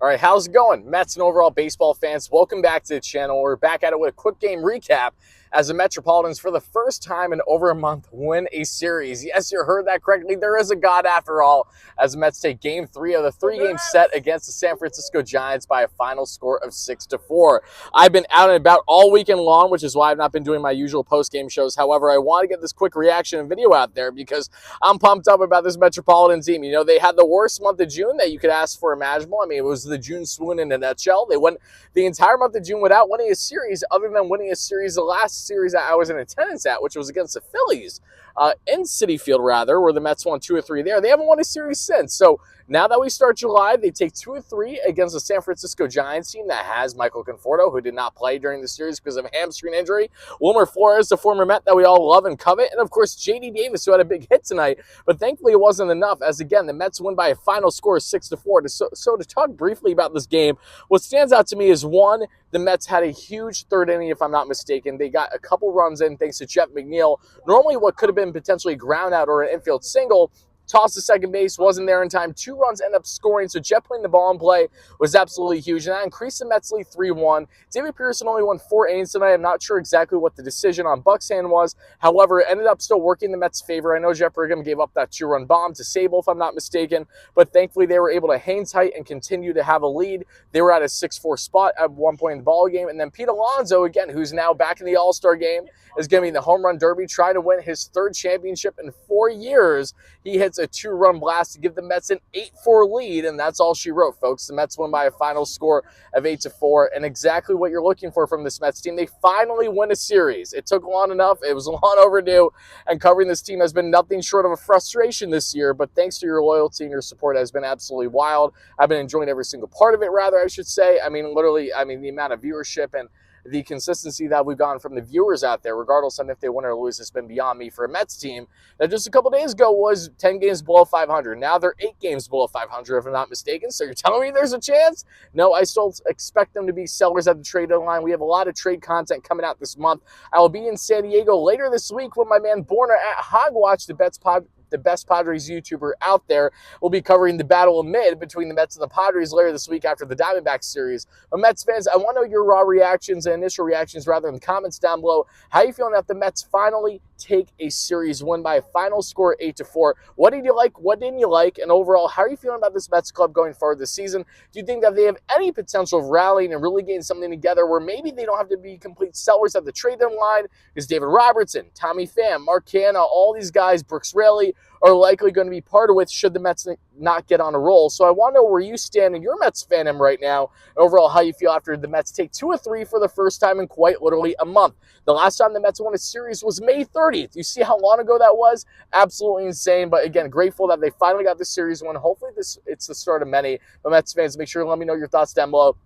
All right, how's it going? Mets and overall baseball fans, welcome back to the channel. We're back at it with a quick game recap as the Metropolitans, for the first time in over a month, win a series. Yes, you heard that correctly. There is a God after all, as the Mets take Game 3 of the three-game set against the San Francisco Giants by a final score of 6-4. I've been out and about all weekend long, which is why I've not been doing my usual post-game shows. However, I want to get this quick reaction and video out there because I'm pumped up about this Metropolitan team. You know, they had the worst month of June that you could ask for imaginable. I mean, it was the June swoon in a nutshell. They went the entire month of June without winning a series, other than winning a series, the last series that I was in attendance at, which was against the Phillies in Citi Field, rather, where the Mets won 2 or 3 there. They haven't won a series since. So now that we start July, they take 2 or 3 against the San Francisco Giants team that has Michael Conforto, who did not play during the series because of a hamstring injury, Wilmer Flores, the former Met that we all love and covet, and of course J.D. Davis, who had a big hit tonight. But thankfully it wasn't enough, as again the Mets win by a final score of 6-4. So to talk briefly about this game, what stands out to me is, one, the Mets had a huge third inning, if I'm not mistaken. They got a couple runs in thanks to Jeff McNeil. Normally what could have been potentially a ground out or an infield single, tossed to second base, wasn't there in time. 2 runs end up scoring, so Jeff putting the ball in play was absolutely huge, and that increased the Mets lead 3-1. David Pearson only won 4 innings tonight. I'm not sure exactly what the decision on Buck's hand was. However, it ended up still working the Mets' favor. I know Jeff Brigham gave up that 2-run bomb to Sable, if I'm not mistaken, but thankfully they were able to hang tight and continue to have a lead. They were at a 6-4 spot at one point in the ball game, and then Pete Alonso, again, who's now back in the All-Star game, is going to be in the Home Run Derby, trying to win his 3rd championship in 4 years. He hits a 2-run blast to give the Mets an 8-4 lead, and that's all she wrote, folks. The Mets win by a final score of 8-4, and exactly what you're looking for from this Mets team. They finally win a series. It took long enough. It was long overdue, and covering this team has been nothing short of a frustration this year, but thanks to your loyalty and your support, it has been absolutely wild. I've been enjoying every single part of it, rather, I should say. I mean, literally, the amount of viewership and the consistency that we've gotten from the viewers out there, regardless of if they win or lose, has been beyond me for a Mets team that just a couple days ago was 10 games below 500. Now they're 8 games below 500, if I'm not mistaken. So you're telling me there's a chance? No, I still expect them to be sellers at the trade deadline. We have a lot of trade content coming out this month. I will be in San Diego later this week with my man Borna at Hogwatch, the best Padres YouTuber out there. We'll be covering the battle of mid between the Mets and the Padres later this week after the Diamondbacks series. But Mets fans, I want to know your raw reactions and initial reactions, rather, in the comments down below. How are you feeling that the Mets finally take a series win by a final score 8-4? What did you like? What didn't you like? And overall, how are you feeling about this Mets club going forward this season? Do you think that they have any potential of rallying and really getting something together where maybe they don't have to be complete sellers at the trade deadline? Because David Robertson, Tommy Pham, Mark Canha, all these guys, Brooks Raley, are likely going to be part of it should the Mets not get on a roll. So I want to know where you stand in your Mets fandom right now, and overall how you feel after the Mets take 2 or 3 for the first time in quite literally a month. The last time the Mets won a series was May 30th. You see how long ago that was? Absolutely insane. But again, grateful that they finally got the series win. Hopefully it's the start of many. But Mets fans, make sure to let me know your thoughts down below.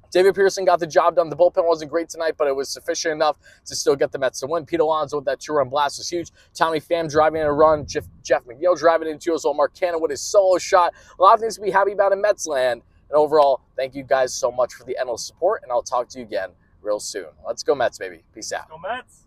David Pearson got the job done. The bullpen wasn't great tonight, but it was sufficient enough to still get the Mets to win. Pete Alonso with that 2-run blast was huge. Tommy Pham driving in a run. Jeff McNeil driving in 2 as well. Mark Canha with his solo shot. A lot of things to be happy about in Mets land. And overall, thank you guys so much for the endless support, and I'll talk to you again real soon. Let's go Mets, baby. Peace out. Go Mets.